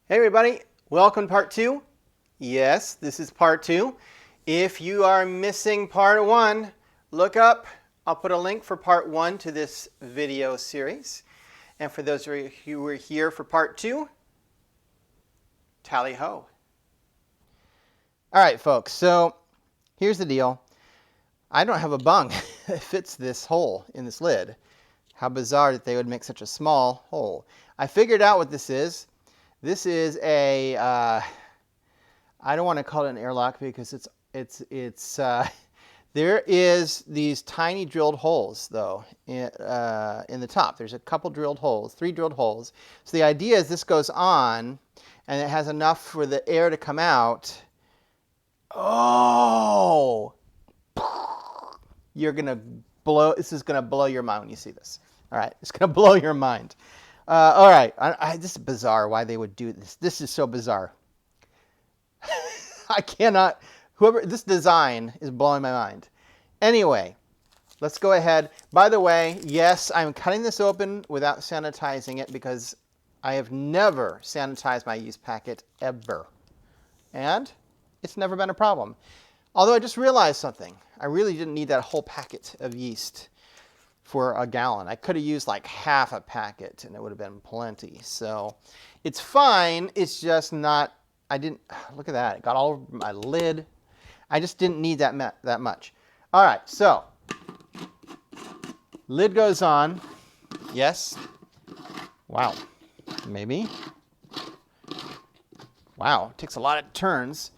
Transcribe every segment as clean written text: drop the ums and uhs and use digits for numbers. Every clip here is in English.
Hey everybody, welcome to part 2. Yes, this is part 2. If you are missing part 1, look up. I'll put a link for part 1 to this video series. And for those of you who were here for part 2, tally ho. All right, folks, so here's the deal. I don't have a bung that fits this hole in this lid. How bizarre that they would make such a small hole. I figured out what this is. This is a, I don't want to call it an airlock because there is these tiny drilled holes though in the top. There's a couple drilled holes, 3 drilled holes. So the idea is this goes on and it has enough for the air to come out. Oh! You're going to blow, this is going to blow your mind when you see this. All right, it's going to blow your mind. All right, this is bizarre why they would do this. This is so bizarre. I cannot, this design is blowing my mind. Anyway, let's go ahead. By the way, yes, I'm cutting this open without sanitizing it because I have never sanitized my yeast packet ever. And it's never been a problem. Although I just realized something. I really didn't need that whole packet of yeast for a gallon. I could have used like half a packet and it would have been plenty. So it's fine. It's just not, look at that. It got all over my lid. I just didn't need that much. All right, so lid goes on. Yes. Wow. Maybe. Wow, it takes a lot of turns.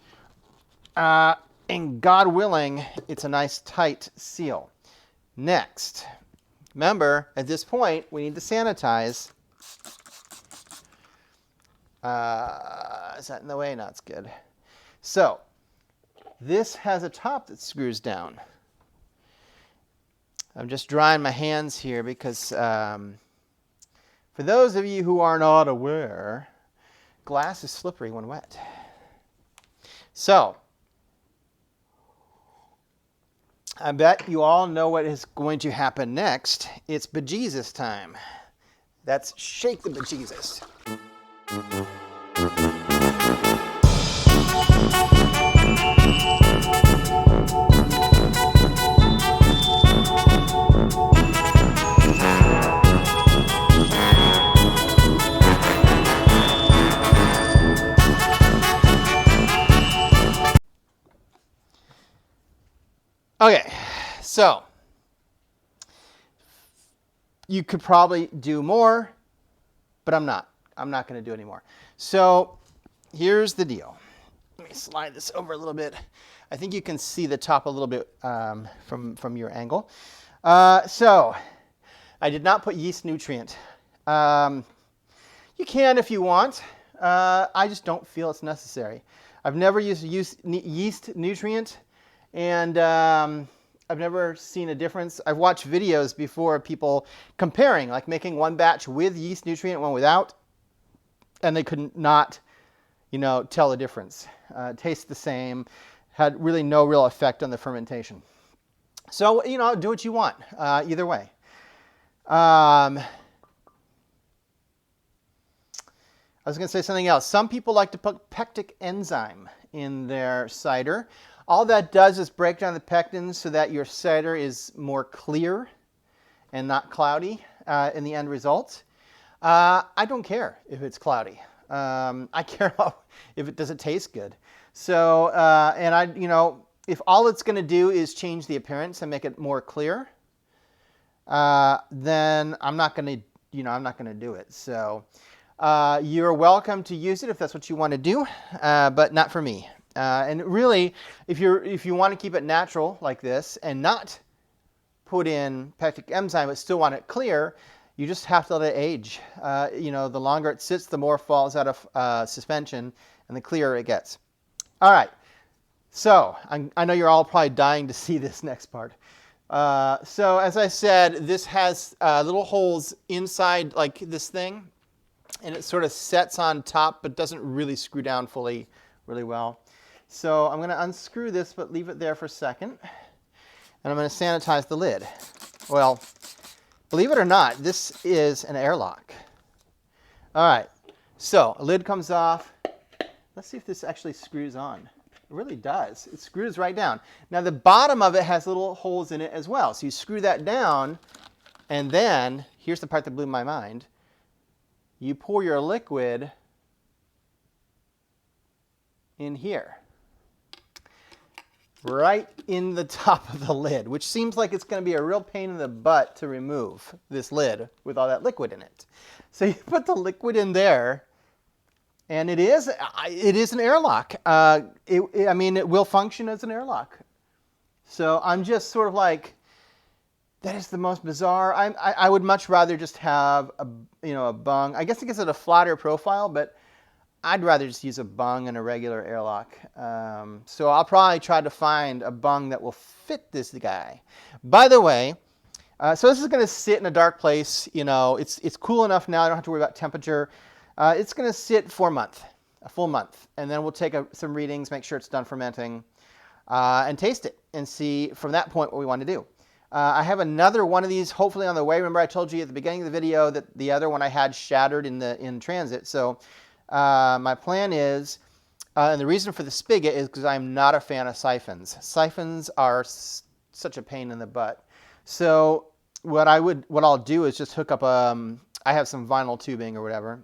And God willing, it's a nice tight seal. Next, remember, at this point, we need to sanitize. Is that in the way? No, it's good. So, this has a top that screws down. I'm just drying my hands here because for those of you who are not aware, glass is slippery when wet. So, I bet you all know what is going to happen next. It's bejesus time. That's shake the bejesus. Okay, so you could probably do more, but I'm not. I'm not going to do any more. So here's the deal. Let me slide this over a little bit. I think you can see the top a little bit from your angle. So I did not put yeast nutrient. You can if you want. I just don't feel it's necessary. I've never used yeast nutrient. And I've never seen a difference. I've watched videos before of people comparing, like making one batch with yeast nutrient, one without, and they could not, tell the difference. Tastes the same, had really no real effect on the fermentation. So, do what you want, either way. I was going to say something else. Some people like to put pectic enzyme in their cider. All that does is break down the pectins so that your cider is more clear and not cloudy in the end result. I don't care if it's cloudy. I care if it doesn't taste good. So, if all it's going to do is change the appearance and make it more clear, then I'm not going to do it. So, you're welcome to use it if that's what you want to do, but not for me. And really, if you want to keep it natural like this and not put in pectic enzyme but still want it clear, you just have to let it age. The longer it sits, the more falls out of suspension and the clearer it gets. All right. So I know you're all probably dying to see this next part. So as I said, this has little holes inside like this thing, and it sort of sets on top but doesn't really screw down really well. So I'm going to unscrew this, but leave it there for a second. And I'm going to sanitize the lid. Well, believe it or not, this is an airlock. All right. So a lid comes off. Let's see if this actually screws on. It really does. It screws right down. Now the bottom of it has little holes in it as well. So you screw that down, and then, here's the part that blew my mind. You pour your liquid in here, right in the top of the lid, which seems like it's going to be a real pain in the butt to remove this lid with all that liquid in it. So you put the liquid in there, and it is an airlock. I mean, it will function as an airlock. So I'm just sort of like, that is the most bizarre. I would much rather just have a bung. I guess it gives it a flatter profile, but I'd rather just use a bung and a regular airlock. So I'll probably try to find a bung that will fit this guy. By the way, so this is going to sit in a dark place. It's cool enough now. I don't have to worry about temperature. It's going to sit for a full month, and then we'll take some readings, make sure it's done fermenting, and taste it, and see from that point what we want to do. I have another one of these hopefully on the way. Remember I told you at the beginning of the video that the other one I had shattered in transit. So my plan is, and the reason for the spigot is because I'm not a fan of siphons. Siphons are such a pain in the butt. So what I'll do is just hook up I have some vinyl tubing or whatever,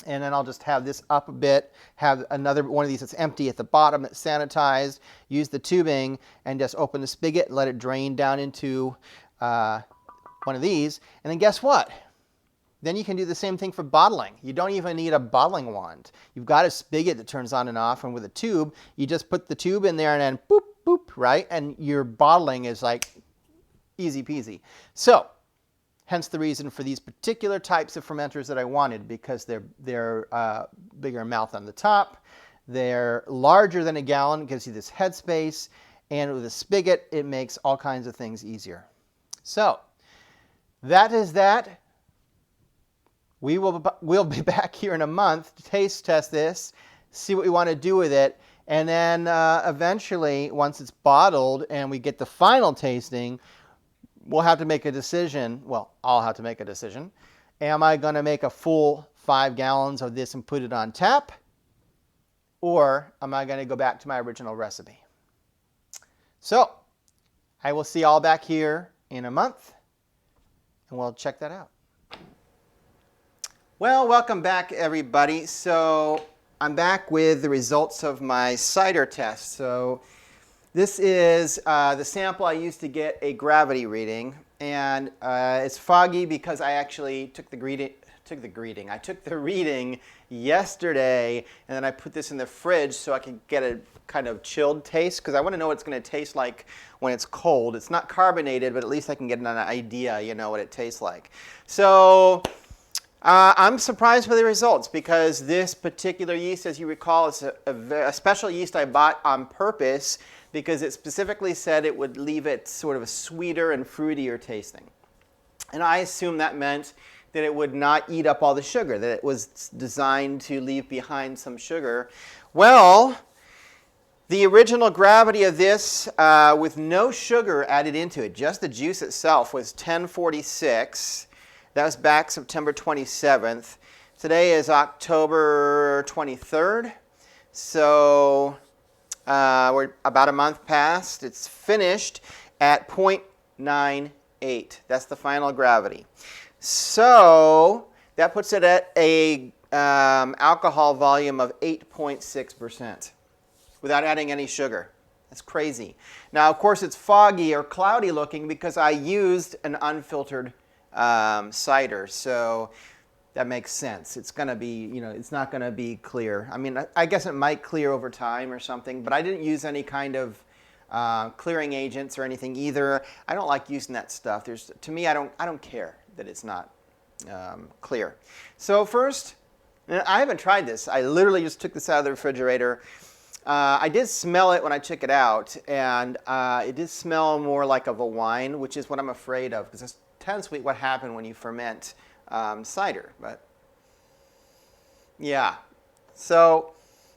and then I'll just have this up a bit, have another one of these that's empty at the bottom that's sanitized, use the tubing, and just open the spigot, let it drain down into one of these, and then guess what? Then you can do the same thing for bottling. You don't even need a bottling wand. You've got a spigot that turns on and off, and with a tube, you just put the tube in there and then boop, boop, right? And your bottling is like easy peasy. So, hence the reason for these particular types of fermenters that I wanted, because they're bigger mouth on the top, they're larger than a gallon, it gives you this headspace, and with a spigot, it makes all kinds of things easier. So, that is that. We'll be back here in a month to taste test this, see what we want to do with it, and then eventually, once it's bottled and we get the final tasting, we'll have to make a decision. Well, I'll have to make a decision. Am I going to make a full 5 gallons of this and put it on tap? Or am I going to go back to my original recipe? So, I will see you all back here in a month, and we'll check that out. Well, welcome back, everybody. So, I'm back with the results of my cider test. So, this is the sample I used to get a gravity reading, and it's foggy because I actually took the reading yesterday, and then I put this in the fridge so I could get a kind of chilled taste, because I want to know what it's going to taste like when it's cold. It's not carbonated, but at least I can get an idea, what it tastes like. So I'm surprised by the results, because this particular yeast, as you recall, is a special yeast I bought on purpose, because it specifically said it would leave it sort of a sweeter and fruitier tasting. And I assumed that meant that it would not eat up all the sugar, that it was designed to leave behind some sugar. Well, the original gravity of this, with no sugar added into it, just the juice itself, was 1046. That was back September 27th. Today is October 23rd. So we're about a month past. It's finished at 0.98. That's the final gravity. So that puts it at a alcohol volume of 8.6% without adding any sugar. That's crazy. Now, of course, it's foggy or cloudy looking because I used an unfiltered cider. So that makes sense. It's going to be, it's not going to be clear. I mean, I guess it might clear over time or something, but I didn't use any kind of clearing agents or anything either. I don't like using that stuff. To me, I don't care that it's not clear. So first, I haven't tried this. I literally just took this out of the refrigerator. I did smell it when I took it out, and it did smell more like of a wine, which is what I'm afraid of, because it's tends to be what happens when you ferment cider. But yeah, so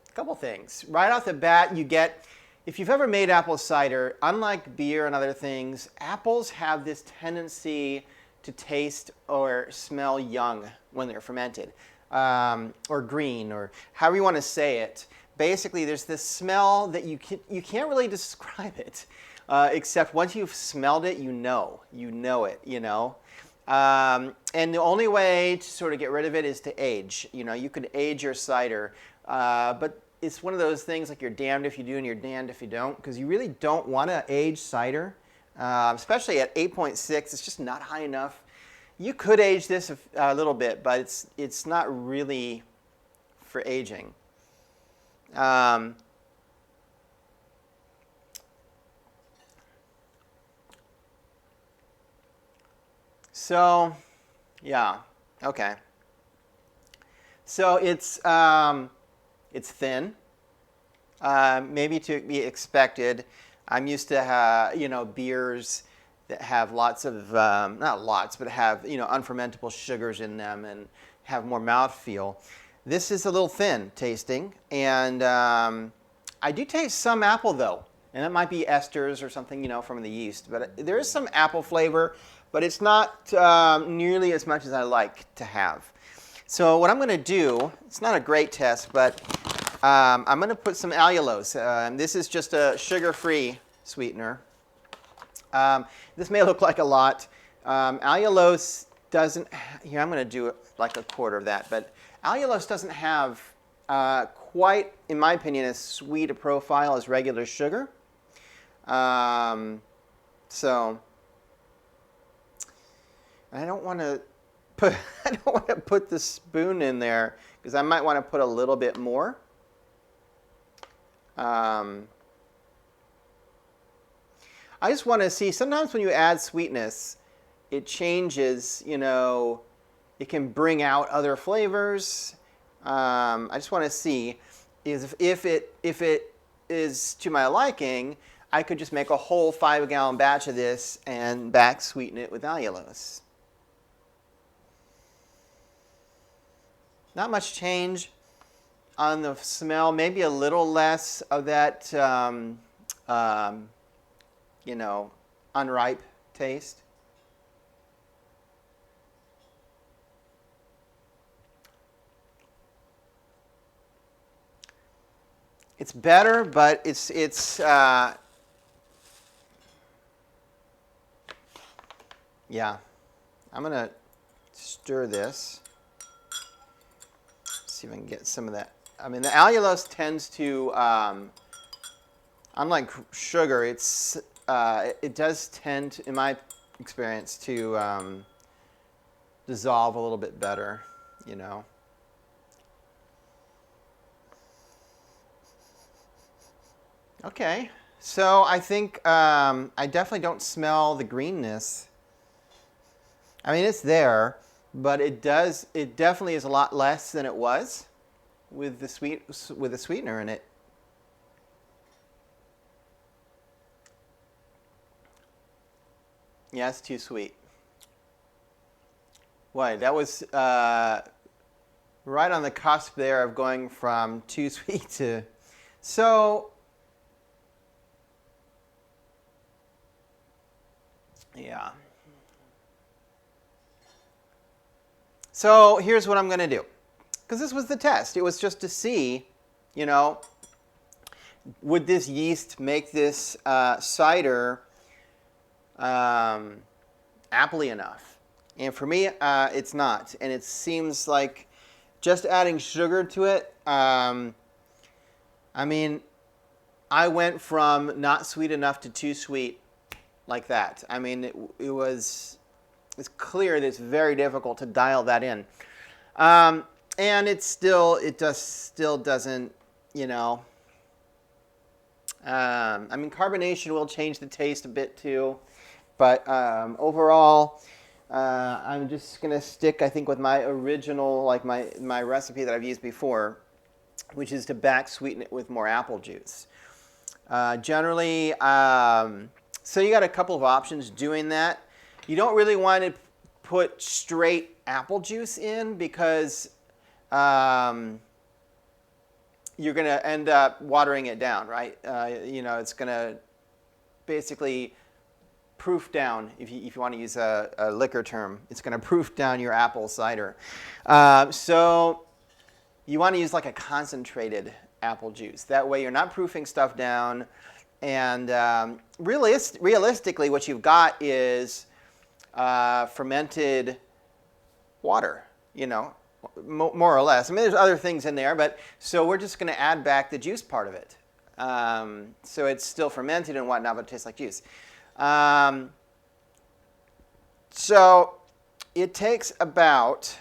a couple things. Right off the bat, you get, if you've ever made apple cider, unlike beer and other things, apples have this tendency to taste or smell young when they're fermented. or green, or however you want to say it. Basically, there's this smell that you can't really describe it, except once you've smelled it, you know it, you know. And the only way to sort of get rid of it is to age. You know, you could age your cider, but it's one of those things like you're damned if you do and you're damned if you don't, because you really don't want to age cider, especially at 8.6. It's just not high enough. You could age this a little bit, but it's not really for aging. So, yeah, okay. So it's thin, maybe to be expected. I'm used to you know, beers that have lots of not lots, but have, you know, unfermentable sugars in them and have more mouthfeel. This is a little thin tasting, and I do taste some apple though, and it might be esters or something, you know, from the yeast. But there is some apple flavor, but it's not nearly as much as I like to have. So what I'm going to do, it's not a great test, but I'm going to put some allulose. This is just a sugar-free sweetener. This may look like a lot. Allulose doesn't, here I'm going to do like a quarter of that, but allulose doesn't have quite, in my opinion, as sweet a profile as regular sugar. So I don't want to put the spoon in there because I might want to put a little bit more. I just want to see, sometimes when you add sweetness, it changes, you know, it can bring out other flavors. I just want to see if it is to my liking, I could just make a whole 5-gallon batch of this and back sweeten it with allulose. Not much change on the smell, maybe a little less of that, you know, unripe taste. It's better, but it's yeah. I'm gonna stir this. See if I can get some of that. I mean, the allulose tends to, unlike sugar, it does tend, in my experience, to dissolve a little bit better, you know. Okay, so I think I definitely don't smell the greenness. I mean, it's there, but it definitely is a lot less than it was with the sweetener in it. Yeah, it's too sweet. Why? That was right on the cusp there of going from too sweet to... So, yeah. So here's what I'm going to do. Because this was the test. It was just to see, you know, would this yeast make this cider appley enough? And for me, it's not. And it seems like just adding sugar to it, I mean, I went from not sweet enough to too sweet like that. I mean, it's clear that it's very difficult to dial that in. And it still doesn't, you know. I mean, carbonation will change the taste a bit too. But overall, I'm just going to stick, I think, with my original, like my recipe that I've used before, which is to back sweeten it with more apple juice. Generally, so you got a couple of options doing that. You don't really want to put straight apple juice in because you're going to end up watering it down, right? You know, it's going to basically proof down, if you want to use a liquor term. It's going to proof down your apple cider. So you want to use like a concentrated apple juice. That way you're not proofing stuff down. And realistically, what you've got is fermented water, you know, more or less. I mean, there's other things in there, but so we're just going to add back the juice part of it. So it's still fermented and whatnot, but it tastes like juice. So it takes about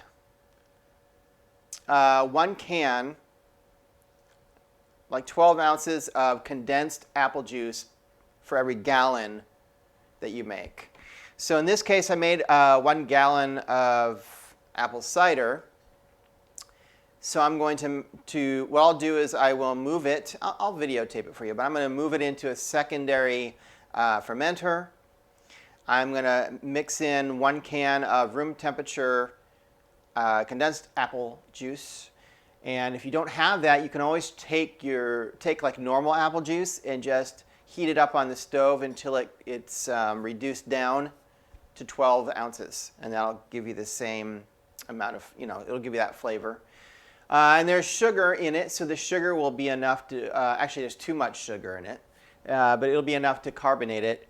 1 can, like 12 ounces of condensed apple juice for every gallon that you make. So in this case, I made 1 gallon of apple cider. So I'm going to what I'll do is I will move it. I'll videotape it for you, but I'm going to move it into a secondary fermenter. I'm going to mix in 1 can of room temperature condensed apple juice. And if you don't have that, you can always take like normal apple juice and just heat it up on the stove until it's reduced down to 12 ounces. And that'll give you the same amount of, it'll give you that flavor. And there's sugar in it, so the sugar will be enough to, actually there's too much sugar in it, but it'll be enough to carbonate it.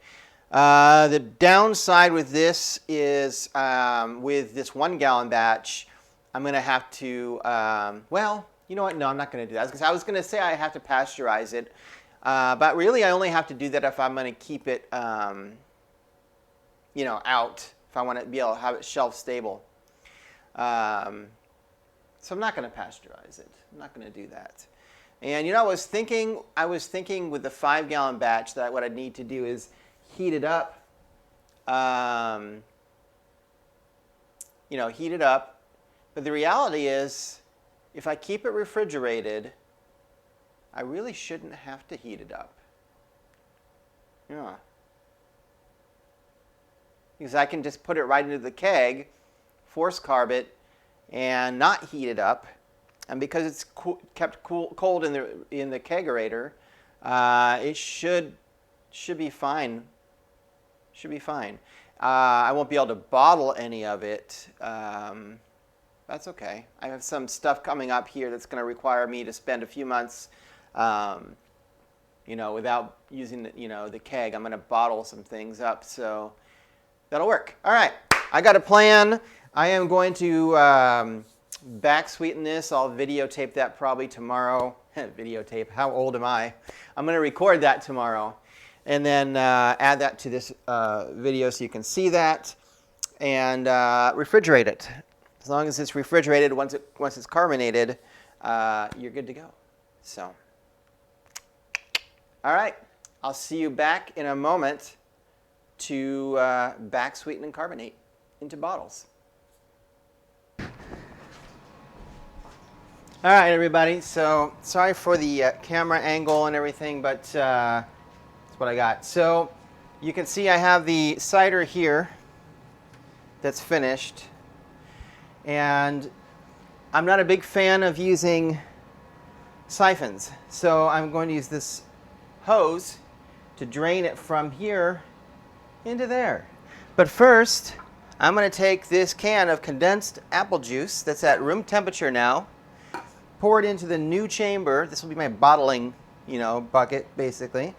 The downside with this is with this 1 gallon batch, I'm going to have to, well, you know what? No, I'm not going to do that. I was going to say I have to pasteurize it, but really I only have to do that if I'm going to keep it, out, if I want to be able to have it shelf stable. So I'm not going to pasteurize it. I'm not going to do that. And I was thinking with the 5 gallon batch that what I'd need to do is heat it up. Heat it up. But the reality is, if I keep it refrigerated, I really shouldn't have to heat it up. Yeah. Because I can just put it right into the keg, force carb it, and not heat it up. And because it's kept cold in the kegerator, it should be fine. Should be fine. I won't be able to bottle any of it. That's okay. I have some stuff coming up here that's going to require me to spend a few months, without using the keg. I'm going to bottle some things up, so that'll work. All right, I got a plan. I am going to back sweeten this. I'll videotape that probably tomorrow. Videotape, how old am I? I'm going to record that tomorrow and then add that to this video so you can see that and refrigerate it. As long as it's refrigerated, once it's carbonated, you're good to go. So, all right, I'll see you back in a moment to back sweeten and carbonate into bottles. All right, everybody. So sorry for the camera angle and everything, but that's what I got. So you can see I have the cider here that's finished. And I'm not a big fan of using siphons. So I'm going to use this hose to drain it from here into there. But first, I'm going to take this can of condensed apple juice that's at room temperature now, pour it into the new chamber. This will be my bottling, bucket, basically.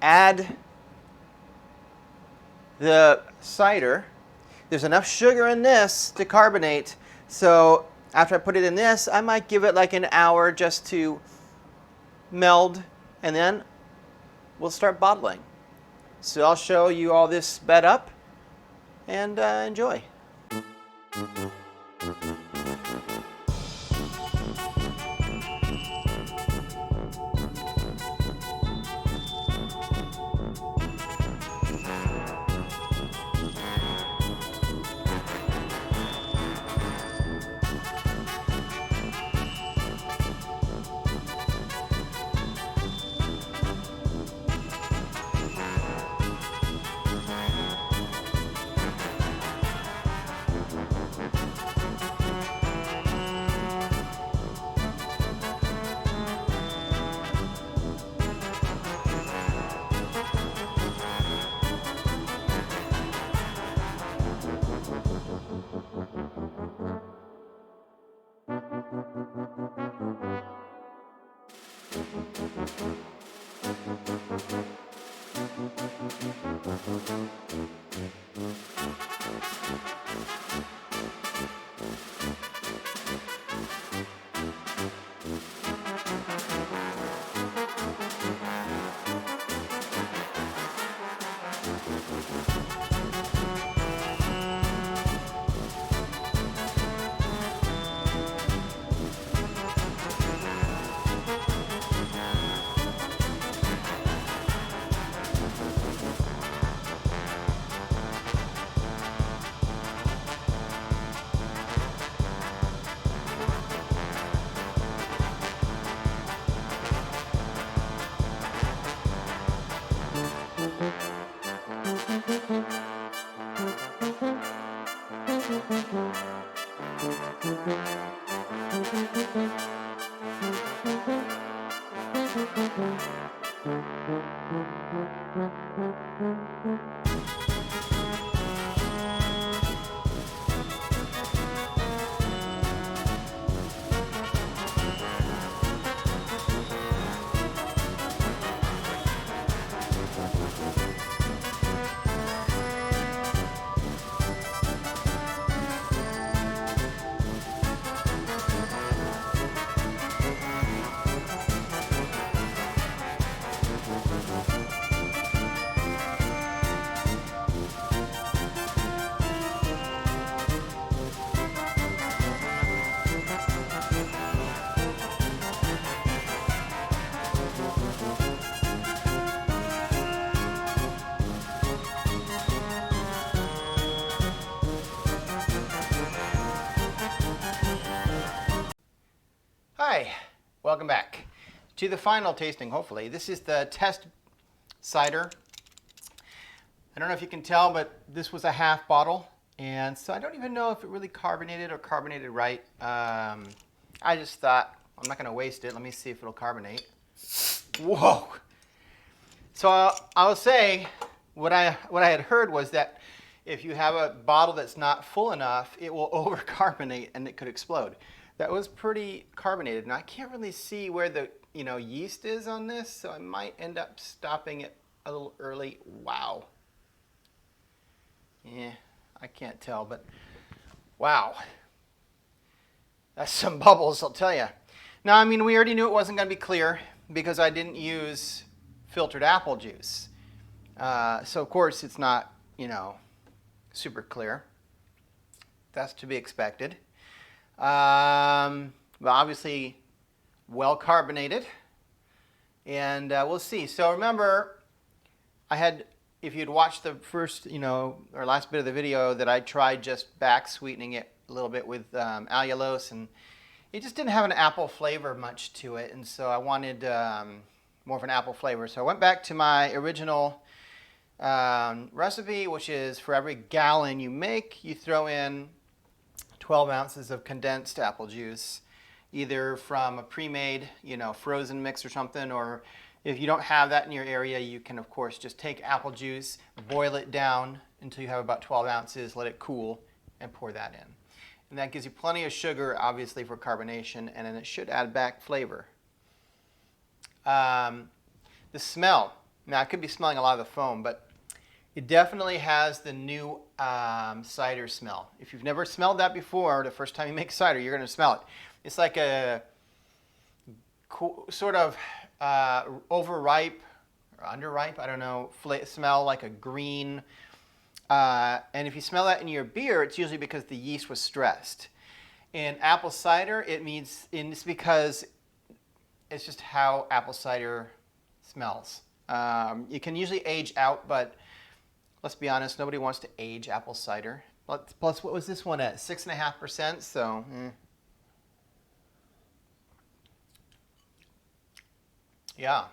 Add the cider. There's enough sugar in this to carbonate. So after I put it in this, I might give it like an hour just to meld, and then we'll start bottling. So I'll show you all this sped up, and enjoy. Hi, welcome back to the final tasting, hopefully. This is the test cider. I don't know if you can tell, but this was a half bottle, and so I don't even know if it really carbonated or carbonated right. I just thought, I'm not going to waste it. Let me see if it'll carbonate. Whoa! So I'll say, what I had heard was that if you have a bottle that's not full enough, it will over-carbonate and it could explode. That was pretty carbonated, and I can't really see where the yeast is on this, so I might end up stopping it a little early. Wow. Yeah, I can't tell, but wow. That's some bubbles, I'll tell you. Now, I mean, we already knew it wasn't going to be clear because I didn't use filtered apple juice. So, of course, it's not, super clear. That's to be expected. But obviously, well carbonated. And we'll see. So, remember, if you'd watched the first, or last bit of the video, that I tried just back sweetening it a little bit with allulose, and it just didn't have an apple flavor much to it, and so I wanted more of an apple flavor. So I went back to my original recipe, which is for every gallon you make, you throw in 12 ounces of condensed apple juice, either from a pre-made, frozen mix or something, or if you don't have that in your area, you can, of course, just take apple juice, boil it down until you have about 12 ounces, let it cool, and pour that in. And that gives you plenty of sugar, obviously, for carbonation, and then it should add back flavor. The smell. Now, I could be smelling a lot of the foam, but it definitely has the new cider smell. If you've never smelled that before, the first time you make cider, you're going to smell it. It's like a sort of overripe or underripe, I don't know, smell like a green. And if you smell that in your beer, it's usually because the yeast was stressed. In apple cider, it's because it's just how apple cider smells. You can usually age out, but let's be honest, nobody wants to age apple cider. Plus, what was this one at? 6.5%, so... Yeah.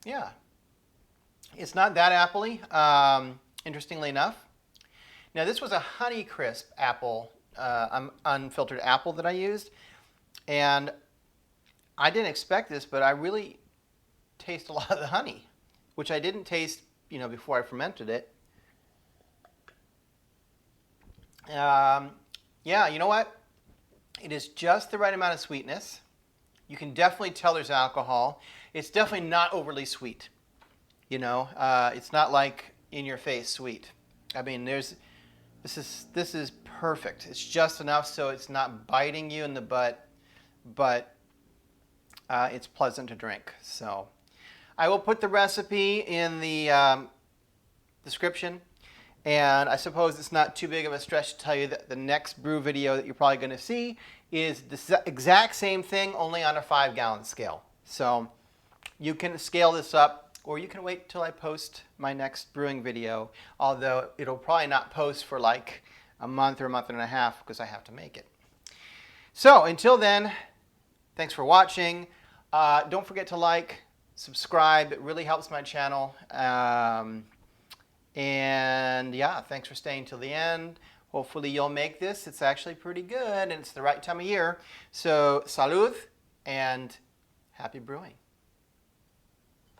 Yeah. It's not that appley, interestingly enough. Now, this was a Honeycrisp apple, unfiltered apple that I used. And I didn't expect this, but I really taste a lot of the honey, which I didn't taste, before I fermented it. Yeah, you know what? It is just the right amount of sweetness. You can definitely tell there's alcohol. It's definitely not overly sweet. You know, it's not like in your face sweet. I mean, this is perfect. It's just enough so it's not biting you in the butt, but it's pleasant to drink. So I will put the recipe in the description. And I suppose it's not too big of a stretch to tell you that the next brew video that you're probably going to see is the exact same thing, only on a 5-gallon scale. So you can scale this up, or you can wait till I post my next brewing video, although it'll probably not post for like a month or a month and a half because I have to make it. So until then, thanks for watching. Don't forget to like, subscribe. It really helps my channel. And yeah, thanks for staying till the end. Hopefully you'll make this. It's actually pretty good and it's the right time of year. So salud and happy brewing.